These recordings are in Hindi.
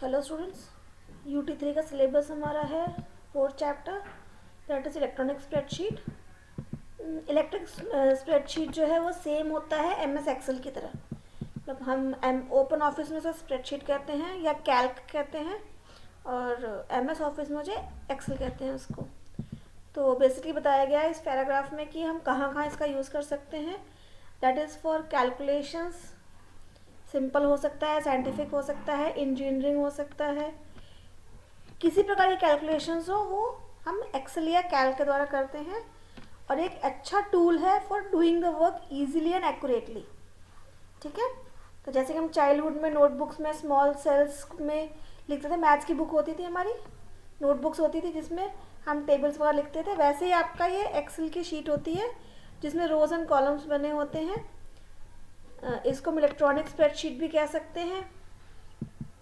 हेलो स्टूडेंट्स, UT3 का सिलेबस हमारा है 4th chapter, that is electronic spreadsheet. Electric spreadsheet जो है वो सेम होता है MS एक्सेल की तरह। मतलब हम ओपन ऑफिस में से स्प्रेडशीट कहते हैं या कैल्क कहते हैं, और MS ऑफिस में मुझे एक्सेल कहते हैं उसको। तो बेसिकली बताया गया है इस पैराग्राफ में कि हम कहाँ कहाँ इसका यूज़ कर सकते हैं। That is for calculations, simple हो सकता है, साइंटिफिक हो सकता है, इंजीनियरिंग हो सकता है, किसी प्रकार की कैलकुलेशंस हो वो हम एक्सेल या कैल्क के द्वारा करते हैं। और एक अच्छा टूल है for doing the work easily and accurately. ठीक है, तो जैसे कि हम चाइल्डहुड में नोटबुक्स में स्मॉल सेल्स में लिखते थे, मैथ्स की बुक होती थी हमारी, नोटबुक्स होती थी जिसमें हम टेबल्स वगैरह लिखते थे, वैसे ही आपका ये एक्सेल की शीट होती है जिसमें रोज एंड कॉलम्स बने होते हैं। इसको हम इलेक्ट्रॉनिक स्प्रेडशीट भी कह सकते हैं।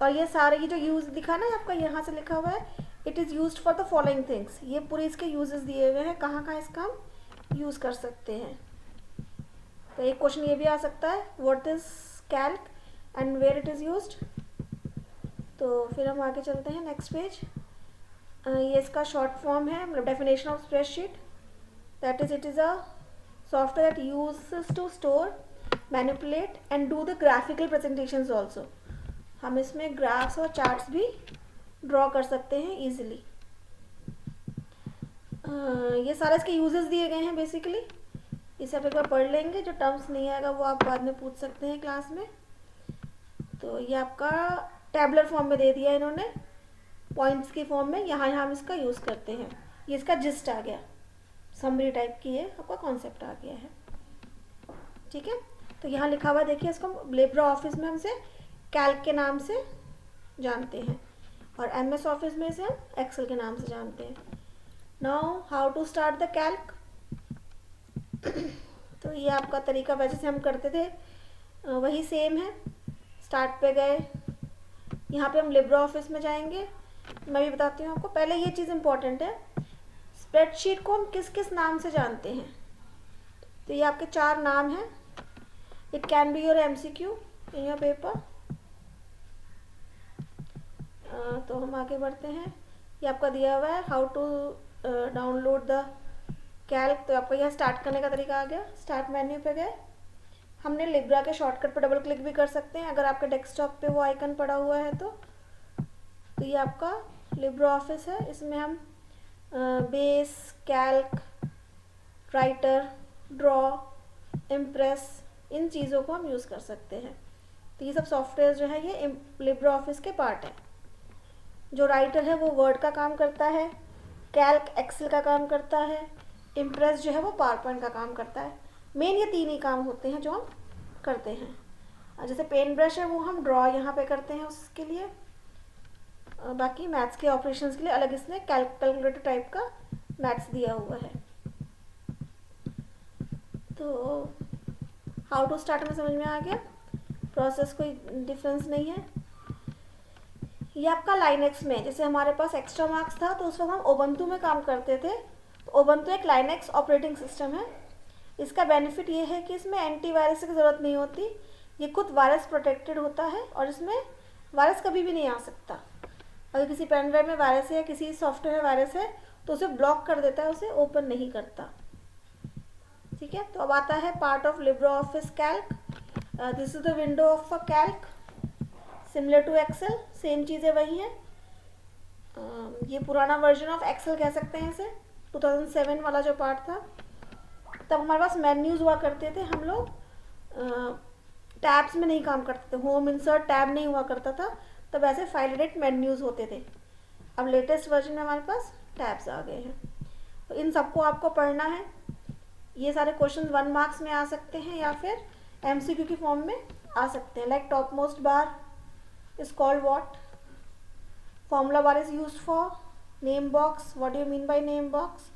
और ये सारे ये जो यूज़ दिखा ना आपका यहाँ से लिखा हुआ है, it is used for the following things. ये पूरे इसके यूजेस दिए हुए हैं, कहाँ कहाँ इसका हम यूज़ कर सकते हैं। तो एक क्वेश्चन ये भी आ सकता है, what is calc and where it is used. तो फिर हम आगे चलते हैं नेक्स्ट पेज। ये इसका शॉर्ट फॉर्म है, मतलब definition of spreadsheet, that is it is a software that uses to store, manipulate and do the graphical presentations also. हम इसमें ग्राफ्स और चार्ट्स भी ड्रॉ कर सकते हैं इजीली। ये सारे इसके यूजेस दिए गए हैं बेसिकली, इसे आप एक बार पढ़ लेंगे। जो टर्म्स नहीं आएगा वो आप बाद में पूछ सकते हैं क्लास में। तो ये आपका टैबुलर फॉर्म में दे दिया इन्होंने, पॉइंट्स की फॉर्म में, यहाँ यहाँ हम इसका यूज़ करते हैं। ये इसका जिस्ट आ गया, समरी टाइप की है, आपका कॉन्सेप्ट आ गया है। ठीक है, तो यहाँ लिखा हुआ देखिए, इसको लिब्रा ऑफिस में हमसे कैल्क के नाम से जानते हैं और MS ऑफिस में से हम एक्सेल के नाम से जानते हैं। Now how to start the calc. तो ये आपका तरीका वैसे से हम करते थे वही सेम है। स्टार्ट पे गए, यहाँ पे हम लिब्रा ऑफिस में जाएंगे। मैं भी बताती हूँ आपको, पहले ये चीज़ इम्पॉर्टेंट है, स्प्रेडशीट को हम किस किस नाम से जानते हैं। तो ये आपके 4 नाम हैं। It can be your MCQ in your paper. तो हम आगे बढ़ते हैं। ये आपका दिया हुआ है how to download the calc. तो आपको यह स्टार्ट करने का तरीका आ गया। स्टार्ट मेन्यू पे गए, हमने लिब्रा के शॉर्टकट पर डबल क्लिक भी कर सकते हैं अगर आपके डेस्कटॉप पे वो आइकन पड़ा हुआ है। तो ये आपका लिब्रा ऑफिस है, इसमें हम base, calc, writer, draw, impress, इन चीज़ों को हम यूज़ कर सकते हैं। तो ये सब सॉफ्टवेयर जो है ये लिब्रा ऑफिस के पार्ट है। जो राइटर है वो वर्ड का काम करता है, कैल्क एक्सेल का काम करता है, इम्प्रेस जो है वो पावर पॉइंट का काम करता है। मेन ये 3 ही काम होते हैं जो हम करते हैं। जैसे पेन ब्रश है वो हम ड्रॉ यहाँ पे करते हैं उसके लिए। बाकी मैथ्स के ऑपरेशंस के लिए अलग इसने कैलकुलेटर टाइप का मैथ्स दिया हुआ है। तो हाउ टू स्टार्ट में समझ में आ गया, प्रोसेस कोई डिफरेंस नहीं है। ये आपका लाइनेक्स में, जैसे हमारे पास एक्स्ट्रा मार्क्स था तो उस वक्त हम ओबंतु में काम करते थे। तो ओबंतु एक लाइनेक्स ऑपरेटिंग सिस्टम है। इसका बेनिफिट ये है कि इसमें एंटीवायरस की ज़रूरत नहीं होती, ये खुद वायरस प्रोटेक्टेड होता है और इसमें वायरस कभी भी नहीं आ सकता। अगर किसी पेन ड्राइव में वायरस है या किसी सॉफ्टवेयर में वायरस है तो उसे ब्लॉक कर देता है, उसे ओपन नहीं करता। ठीक है, तो अब आता है part of Libre Office calc. This is the window of a calc similar to Excel, same चीज़ें वही हैं। ये पुराना वर्जन ऑफ एक्सेल कह सकते हैं इसे, 2007 वाला जो पार्ट था। तब हमारे पास मेन्यूज़ हुआ करते थे, हम लोग टैब्स में नहीं काम करते थे, होम इंसर्ट टैब नहीं हुआ करता था, तब ऐसे फाइल एडिट मेन्यूज़ होते थे। अब लेटेस्ट वर्जन में हमारे पास टैब्स आ गए हैं। तो इन सबको आपको पढ़ना है। ये सारे क्वेश्चन 1 मार्क्स में आ सकते हैं या फिर MCQ की फॉर्म में आ सकते हैं। Like top most bar is called what, formula bar is used for, name box, what do you mean by name box।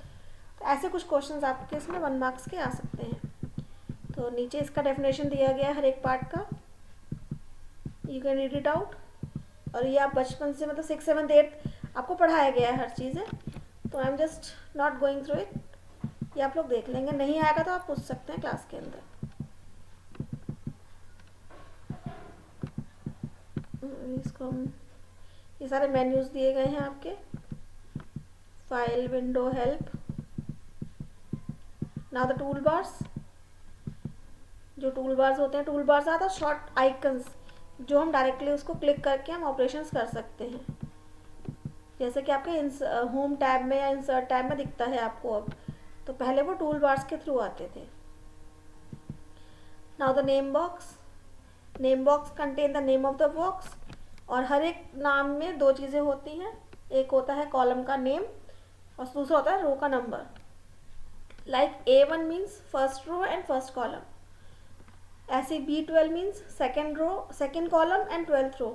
तो ऐसे कुछ क्वेश्चंस आपके इसमें 1 मार्क्स के आ सकते हैं। तो नीचे इसका डेफिनेशन दिया गया है हर एक पार्ट का, you can read it out. और ये आप बचपन से, मतलब 6, 7, 8 आपको पढ़ाया गया है हर चीज़ है, तो I am just not going through it. ये आप लोग देख लेंगे, नहीं आएगा तो आप पूछ सकते हैं क्लास के अंदर। इसको हम ये सारे मेन्यूज दिए गए हैं आपके, file, window, help. Now the tool bars. जो टूल बार्स होते हैं, टूल बार्स आता है शॉर्ट आइकन्स, जो हम डायरेक्टली उसको क्लिक करके हम ऑपरेशंस कर सकते हैं, जैसे कि आपके होम टैब में या इंसर्ट टैब में दिखता है आपको अब, तो पहले वो टूल बार्स के थ्रू आते थे। Now the name box. Name box contain the name of the box, और हर एक नाम में दो चीज़ें होती हैं, एक होता है कॉलम का नेम और दूसरा होता है रो का number. Like A1 means first row and first column, ऐसे B12 means second row, second column and 12th row.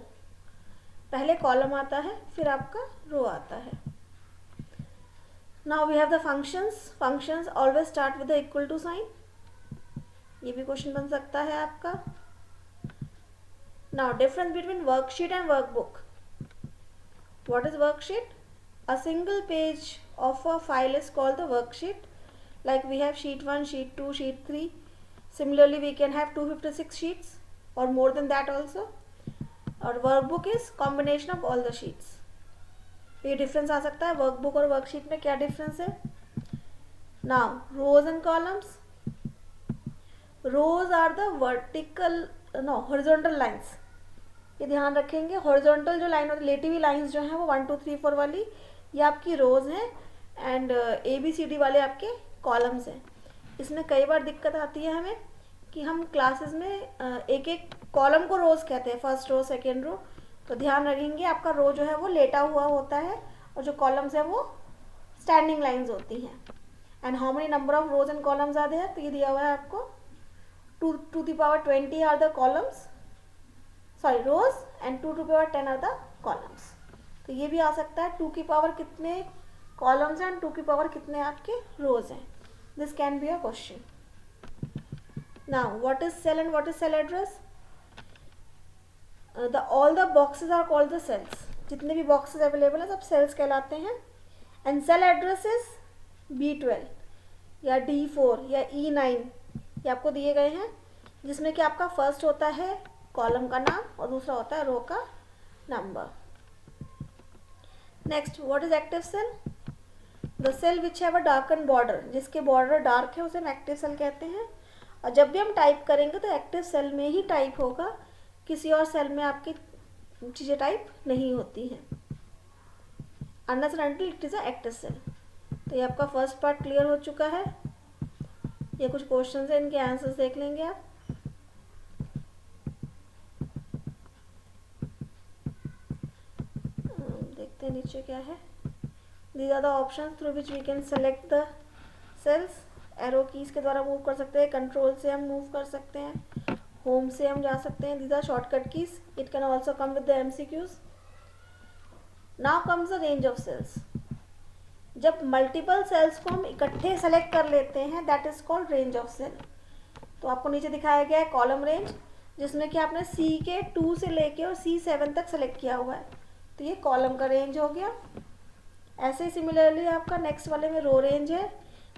पहले कॉलम आता है फिर आपका रो आता है। Now we have the functions. Functions always start with the equal to sign, ये भी क्वेश्चन बन सकता है आपका। Now difference between worksheet and workbook. What is worksheet? A single page of a file is called the worksheet, like we have sheet 1, sheet 2, sheet 3. Similarly we can have 256 sheets or more than that also. और workbook is combination of all the sheets. ये डिफरेंस आ सकता है वर्कबुक और वर्कशीट में, क्या डिफरेंस है? Now rows and columns. Rows are the vertical, no horizontal lines, ये ध्यान रखेंगे। हॉरिजॉन्टल जो लाइन और रिलेटिव लाइंस जो हैं वो 1 2 3 4 वाली, ये आपकी रोज हैं, एंड ABCD वाले आपके कॉलम्स हैं। इसमें कई बार दिक्कत आती है हमें कि हम क्लासेस में एक एक कॉलम को रोज कहते हैं, फर्स्ट रो, सेकेंड रो, तो ध्यान रखेंगे आपका रो जो है वो लेटा हुआ होता है और जो कॉलम्स है वो स्टैंडिंग लाइंस होती हैं। And how many number of rows and columns are there, तो ये दिया हुआ है आपको 2 to the power 20 are the columns, sorry rows, and 2 to the power 10 are the columns. तो ये भी आ सकता है 2 की पावर कितने कॉलम्स एंड 2 की पावर कितने आपके रोज हैं। This can be a question. Now what is cell and what is cell address? All the boxes are called the cells, जितने भी बॉक्सेस अवेलेबल है सब सेल्स कहलाते हैं। And cell address is B12 या D4 या E9, ये आपको दिए गए हैं, जिसमें कि आपका फर्स्ट होता है कॉलम का नाम और दूसरा होता है रो का number. Next, what is active cell? The cell which have a darken border, जिसके बॉर्डर डार्क है उसे हम एक्टिव सेल कहते हैं। और जब भी हम टाइप करेंगे तो एक्टिव सेल में ही टाइप होगा, किसी और सेल में आपकी चीज़ें टाइप नहीं होती हैं, unless and until it is a active cell. तो ये आपका फर्स्ट पार्ट क्लियर हो चुका है। ये कुछ क्वेश्चंस हैं, इनके आंसर्स देख लेंगे आप। देखते हैं नीचे क्या है। These are the options through which we can select the cells. Arrow keys के द्वारा मूव कर सकते हैं, कंट्रोल से हम मूव कर सकते हैं, होम से हम जा सकते हैं। These are shortcut keys. It can also come with the MCQs. Now comes the range of cells. जब मल्टीपल सेल्स को हम इकट्ठे सेलेक्ट कर लेते हैं, that is called range of cell. तो आपको नीचे दिखाया गया है कॉलम रेंज, जिसमें कि आपने C के 2 से लेके और C7 तक सेलेक्ट किया हुआ है, तो ये कॉलम का रेंज हो गया। ऐसे ही सिमिलरली आपका नेक्स्ट वाले में रो रेंज है,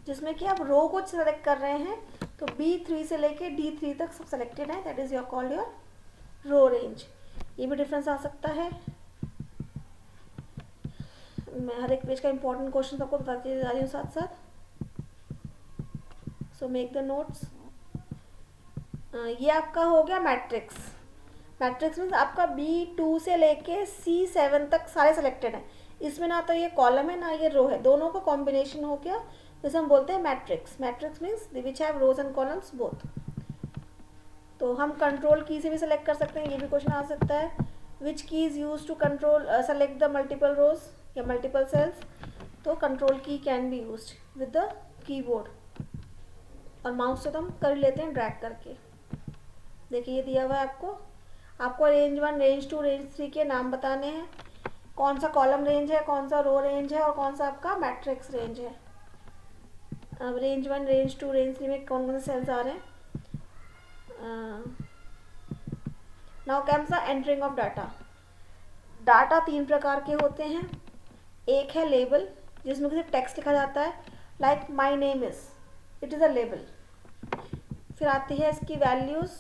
जिसमें कि आप रो को सेलेक्ट कर रहे हैं, तो B3 से लेके D3 तक सब सेलेक्टेड है, that is your called your row range. ये भी डिफरेंस आ सकता है। मैं हर एक पेज का इंपॉर्टेंट क्वेश्चन आपको बताती जा रही हूँ साथ साथ, सो मेक द नोट्स। ये आपका हो गया मैट्रिक्स। मैट्रिक्स मीन्स आपका B2 से लेके C7 तक सारे सेलेक्टेड हैं, इसमें ना तो ये कॉलम है ना ये रो है, दोनों का कॉम्बिनेशन हो गया, जैसे हम बोलते हैं matrix. Matrix means which have rows and columns both. तो हम कंट्रोल की से भी सेलेक्ट कर सकते हैं, ये भी क्वेश्चन आ सकता है। Which key is use to control select the multiple rows या मल्टीपल सेल्स? तो control key can be use with the keyboard, और माउस से तो हम कर लेते हैं ड्रैग करके। देखिए ये दिया हुआ है आपको रेंज 1, रेंज 2, रेंज 3 के नाम बताने हैं, कौन सा कॉलम रेंज है, कौन सा रो रेंज है और कौन सा आपका मैट्रिक्स रेंज है। अब रेंज 1, रेंज 2, रेंज 3 में कौन कौन से सेल्स आ रहे हैं। Now comes the entering of data. Data 3 प्रकार के होते हैं। एक है लेबल, जिसमें किसी टेक्स्ट लिखा जाता है, like my name is, it is a label. फिर आती है इसकी वैल्यूज़,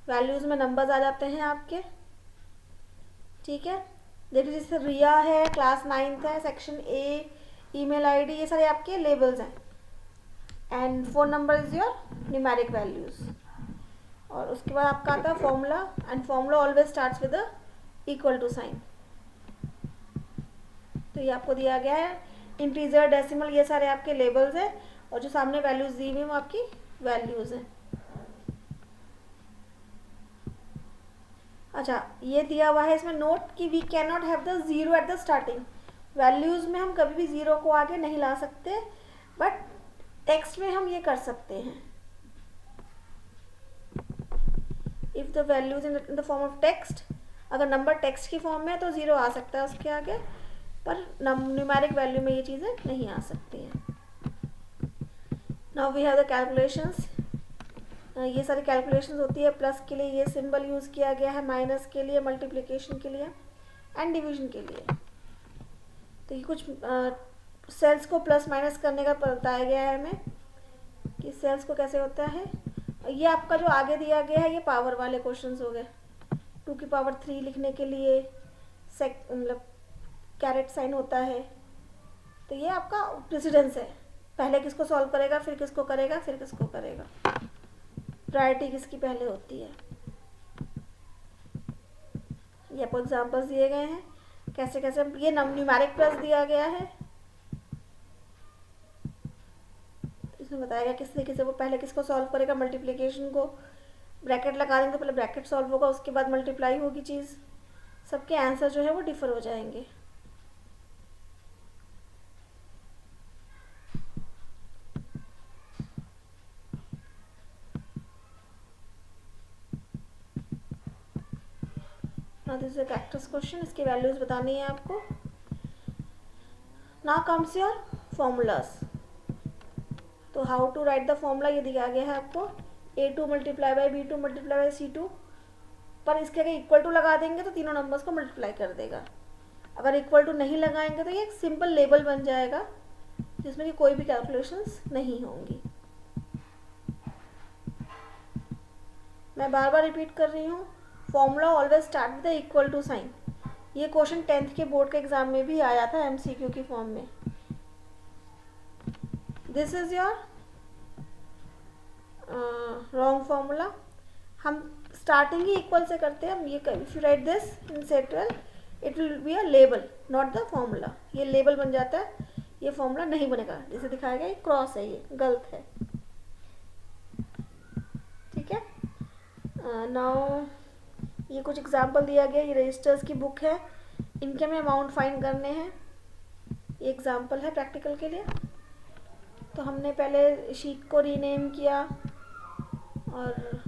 वैल्यूज़ में नंबर्स आ जाते हैं आपके, ठीक है। देखिए जैसे रिया है, क्लास 9th है, सेक्शन ए, ईमेल आईडी, ये सारे आपके लेबल्स हैं। And phone number is your numeric values. और उसके बाद आपका आता है formula, and formula always starts with equal to sign. तो ये आपको दिया गया है, इंटीजर, डेसिमल, ये सारे आपके लेबल्स हैं, और जो सामने वैल्यूज़ दी हुई हैं वो आपकी वैल्यूज़ हैं। अच्छा, ये दिया हुआ है इसमें नोट कि we can not have the zero at the starting. Values में हम कभी भी ज़ीरो को आगे नहीं ला सकते, बट टेक्स्ट में हम ये कर सकते हैं। If the values in the form of text, अगर नंबर टेक्स्ट की फॉर्म में है तो ज़ीरो आ सकता है उसके आगे, पर न्यूमेरिक वैल्यू में ये चीज़ें नहीं आ सकती हैं। Now we have the calculations. ये सारी कैलकुलेशंस होती है। प्लस के लिए ये सिंबल यूज़ किया गया है, माइनस के लिए, मल्टीप्लिकेशन के लिए एंड डिवीजन के लिए। तो ये कुछ सेल्स को प्लस माइनस करने का बताया गया है हमें कि सेल्स को कैसे होता है। ये आपका जो आगे दिया गया है ये पावर वाले क्वेश्चंस हो गए। 2 की पावर 3 लिखने के लिए मतलब कैरेट साइन होता है। तो ये आपका प्रेसिडेंस है, पहले किसको सॉल्व करेगा, फिर किसको करेगा, फिर किसको करेगा, प्रायोरिटी किसकी पहले होती है। ये आपको एग्जांपल्स दिए गए हैं कैसे कैसे। ये न्यूमेरिक प्लस दिया गया है, इसमें बताया गया किस तरीके से वो पहले किसको सॉल्व करेगा। मल्टीप्लिकेशन को ब्रैकेट लगा देंगे तो पहले ब्रैकेट सॉल्व होगा, उसके बाद मल्टीप्लाई होगी चीज़। सबके आंसर जो है वो डिफर हो जाएंगे। Now this is a practice question, इसकी वैल्यूज बतानी है आपको। Now comes your formulas. तो how to write the formula ये दिया गया है आपको। a2 multiply by b2 multiply by c2, पर इसके अगर इक्वल टू लगा देंगे तो तीनों नंबर्स को मल्टीप्लाई कर देगा। अगर इक्वल टू नहीं लगाएंगे तो ये एक सिंपल लेबल बन जाएगा जिसमें कि कोई भी कैलकुलेशंस नहीं होंगी। मैं बार बार रिपीट कर रही हूँ, formula always start with the equal to sign. ये क्वेश्चन 10th के बोर्ड के एग्जाम में भी आया था MCQ की फॉर्म में। This is your wrong formula. हम स्टार्टिंग ही इक्वल से करते हैं। हम ये if you right this in set 12 it will be a label not the formula. ये लेबल बन जाता है, ये फॉर्मूला नहीं बनेगा। जैसे दिखाया गया ये क्रॉस है, ये गलत है, ठीक है। नाउ ये कुछ एग्जाम्पल दिया गया। ये रजिस्टर्स की बुक है, इनके हमें अमाउंट फाइंड करने हैं। ये एग्जाम्पल है प्रैक्टिकल के लिए। तो हमने पहले शीट को रीनेम किया और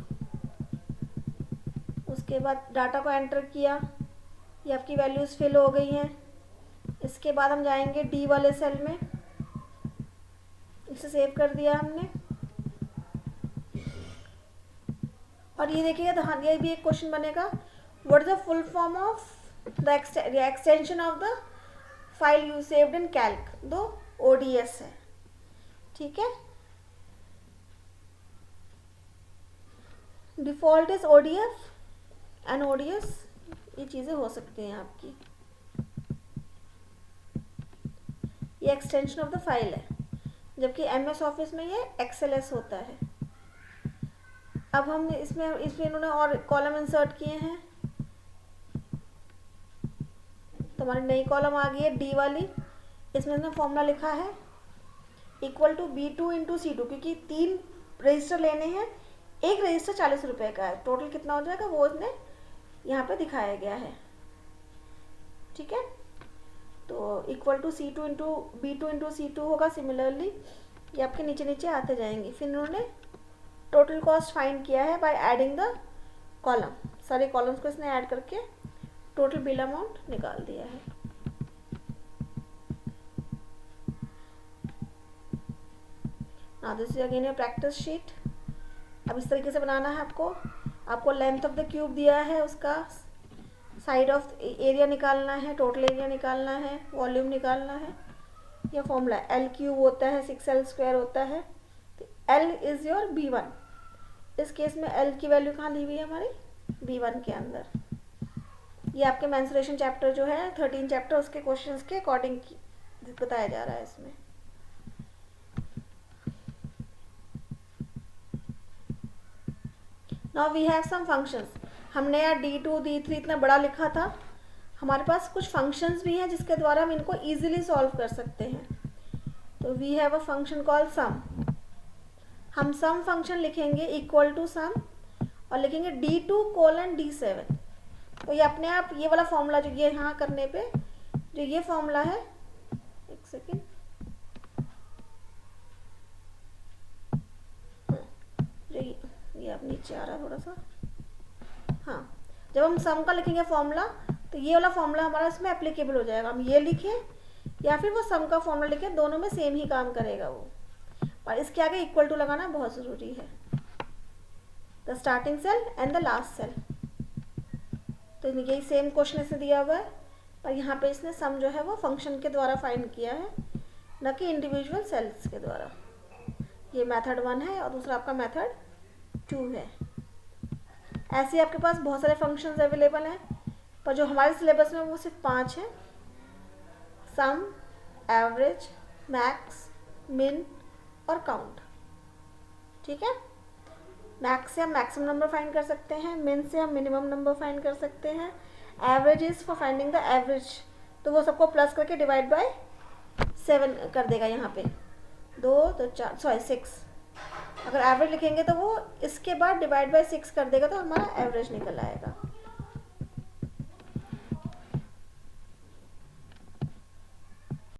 उसके बाद डाटा को एंटर किया। ये आपकी वैल्यूज़ फिल हो गई हैं। इसके बाद हम जाएंगे डी वाले सेल में, इसे सेव कर दिया हमने। और ये देखिएगा, हाँ ये भी एक क्वेश्चन बनेगा, what is the full form of the extension of the file you saved in Calc. दो ODS है, ठीक है। Default is ODF and ODS, ये चीज़ें हो सकती हैं आपकी। ये एक्सटेंशन ऑफ द फाइल है, जबकि MS ऑफिस में ये XLS होता है। अब हम इसमें इन्होंने और कॉलम इंसर्ट किए हैं, तो हमारी नई कॉलम आ गई है D वाली। इसमें इसने फॉर्मूला लिखा है equal to B2 into C2, क्योंकि 3 रजिस्टर लेने हैं, एक रजिस्टर 40 रुपये का है। टोटल कितना हो जाएगा वो इसने यहाँ पे दिखाया गया है, ठीक है। तो equal to C2 into B2 into C2 होगा। सिमिलरली ये आपके नीचे नीचे आते जाएंगे। फिर इन्होंने टोटल कॉस्ट फाइंड किया है बाय एडिंग द कॉलम। सारे कॉलम्स को इसने ऐड करके टोटल बिल अमाउंट निकाल दिया है। Now this is again your practice sheet. अब इस तरीके से बनाना है आपको। आपको लेंथ ऑफ द क्यूब दिया है, उसका साइड ऑफ एरिया निकालना है, टोटल एरिया निकालना है, वॉल्यूम निकालना है। यह फॉर्मूला L क्यूब होता है 6L स्क्वायर होता है। तो L इज़ योर B1, इस केस में एल की वैल्यू कहाँ ली हुई है हमारी, B1 के अंदर। ये आपके मेंस्ट्रुएशन चैप्टर जो है 13 चैप्टर उसके क्वेश्चंस के अकॉर्डिंग बताया जा रहा है इसमें। Now we have some functions. हमने यार D2 D3 इतना बड़ा लिखा था, हमारे पास कुछ फंक्शंस भी हैं जिसके द्वारा हम इनको इजीली सॉल्व कर सकते हैं। तो we have a function called sum. हम सम फंक्शन लिखेंगे इक्वल टू सम और लिखेंगे D2 कोलन D7। तो ये अपने आप ये वाला फॉर्मूला जो ये यहाँ करने पे जो ये फॉर्मूला है, एक सेकेंड, जो ये अब नीचे आ रहा है थोड़ा सा, हाँ, जब हम सम का लिखेंगे फॉर्मूला तो ये वाला फॉर्मूला हमारा इसमें एप्लीकेबल हो जाएगा। हम ये लिखें या फिर वो सम का फॉर्मूला लिखें, दोनों में सेम ही काम करेगा वो, पर इसके आगे इक्वल टू लगाना बहुत ज़रूरी है। The starting cell and the last cell. तो यही सेम क्वेश्चन इसने दिया हुआ है, पर यहाँ पे इसने सम जो है वो फंक्शन के द्वारा फाइंड किया है, न कि इंडिविजुअल सेल्स के द्वारा। ये मेथड 1 है और दूसरा आपका मेथड 2 है। ऐसे आपके पास बहुत सारे फंक्शंस अवेलेबल हैं, पर जो हमारे सिलेबस में वो सिर्फ 5 हैं, सम, एवरेज, मैक्स, मिन और काउंट। ठीक है, मैक्स से हम मैक्सिमम नंबर फाइंड कर सकते हैं, मिन से हम मिनिमम नंबर फाइंड कर सकते हैं, average is for finding the average, तो वो सबको प्लस करके डिवाइड बाय 7 कर देगा। यहाँ पे 2 तो 4 सॉरी 6, अगर एवरेज लिखेंगे तो वो इसके बाद डिवाइड बाय 6 कर देगा तो हमारा एवरेज निकल आएगा।